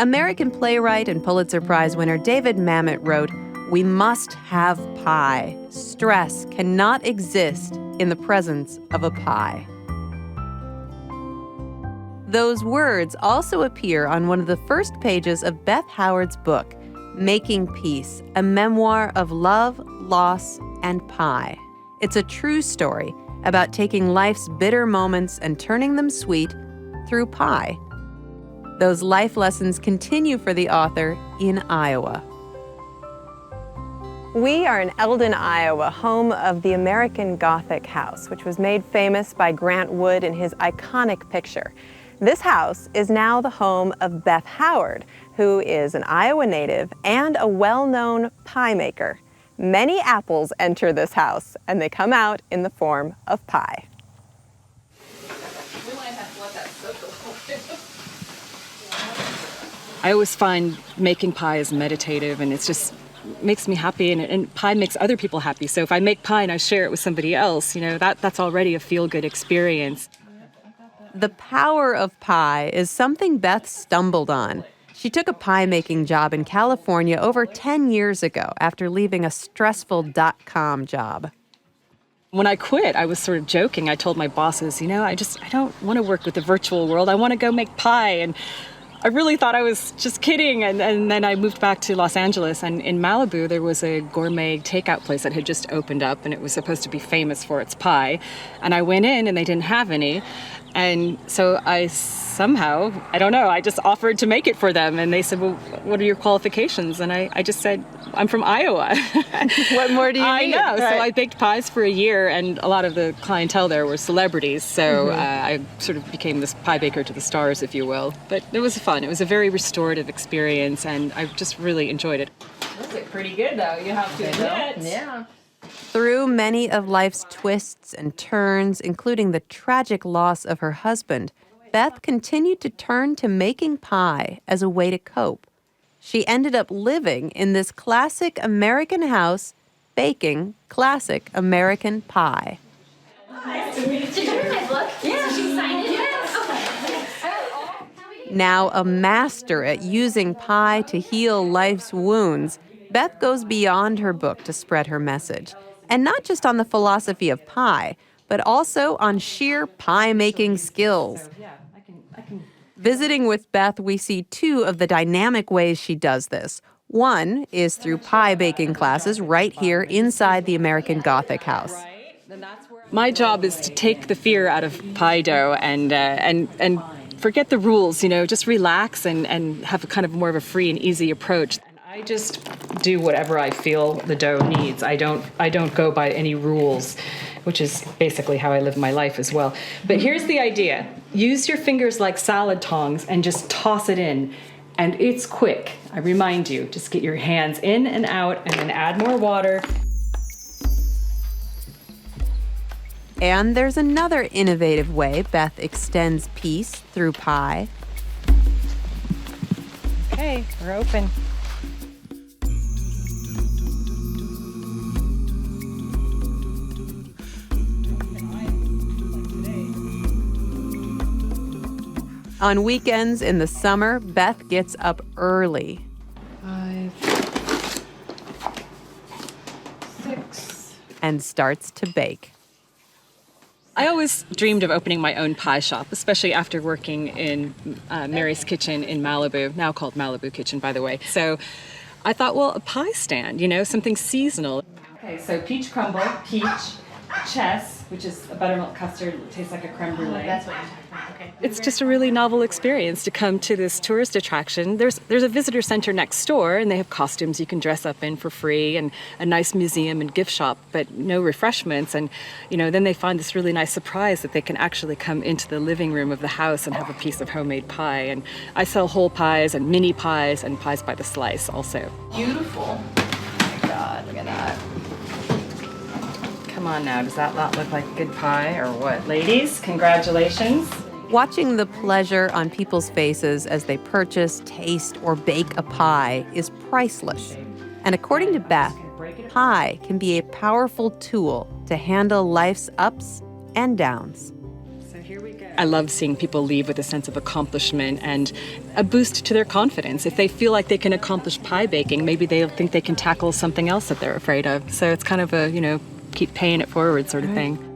American playwright and Pulitzer Prize winner David Mamet wrote, "We must have pie. Stress cannot exist in the presence of a pie." Those words also appear on one of the first pages of Beth Howard's book, Making Peace, a memoir of love, loss, and pie. It's a true story about taking life's bitter moments and turning them sweet through pie. Those life lessons continue for the author in Iowa. We are in Eldon, Iowa, home of the American Gothic House, which was made famous by Grant Wood in his iconic picture. This house is now the home of Beth Howard, who is an Iowa native and a well-known pie maker. Many apples enter this house, and they come out in the form of pie. I always find making pie is meditative, and it's just makes me happy, and pie makes other people happy. So if I make pie and I share it with somebody else, that's already a feel-good experience. The power of pie is something Beth stumbled on. She took a pie-making job in California over 10 years ago after leaving a stressful .com job. When I quit, I was sort of joking. I told my bosses, I don't want to work with the virtual world. I want to go make pie. And I really thought I was just kidding. And then I moved back to Los Angeles. And in Malibu, there was a gourmet takeout place that had just opened up, and it was supposed to be famous for its pie. And I went in, and they didn't have any. And so I somehow, I just offered to make it for them. And they said, well, what are your qualifications? And I just said, I'm from Iowa. What more do you need? I know. Right. So I baked pies for a year, and a lot of the clientele there were celebrities. So I sort of became this pie baker to the stars, if you will. But it was fun. It was a very restorative experience, and I just really enjoyed it. Those look pretty good, though, you have to admit. Yeah. Through many of life's twists and turns, including the tragic loss of her husband, Beth continued to turn to making pie as a way to cope. She ended up living in this classic American house, baking classic American pie. Nice to meet you. Did you read my book? Yeah. So she signed it? Yes. Okay. Now a master at using pie to heal life's wounds, Beth goes beyond her book to spread her message. And not just on the philosophy of pie, but also on sheer pie-making skills. Visiting with Beth, we see two of the dynamic ways she does this. One is through pie-baking classes right here inside the American Gothic House. My job is to take the fear out of pie dough and forget the rules, just relax and have a kind of more of a free and easy approach. I just do whatever I feel the dough needs. I don't go by any rules, which is basically how I live my life as well. But here's the idea. Use your fingers like salad tongs and just toss it in. And it's quick. I remind you, just get your hands in and out and then add more water. And there's another innovative way Beth extends peace through pie. Okay, we're open. On weekends in the summer, Beth gets up early. 5, 6. And starts to bake. I always dreamed of opening my own pie shop, especially after working in Mary's Kitchen in Malibu, now called Malibu Kitchen, by the way. So I thought, well, a pie stand, something seasonal. Okay, so peach crumble, peach, chess, which is a buttermilk custard that tastes like a creme brulee. That's what you're talking about. Okay. It's just a really novel experience to come to this tourist attraction. There's a visitor center next door, and they have costumes you can dress up in for free, and a nice museum and gift shop, but no refreshments. And then they find this really nice surprise that they can actually come into the living room of the house and have a piece of homemade pie. And I sell whole pies and mini pies and pies by the slice also. Beautiful. Oh my God, look at that. Come on now, does that not look like good pie or what? Ladies, congratulations. Watching the pleasure on people's faces as they purchase, taste, or bake a pie is priceless. And according to Beth, pie can be a powerful tool to handle life's ups and downs. So I love seeing people leave with a sense of accomplishment and a boost to their confidence. If they feel like they can accomplish pie baking, maybe they'll think they can tackle something else that they're afraid of. So it's kind of a, keep paying it forward sort of thing.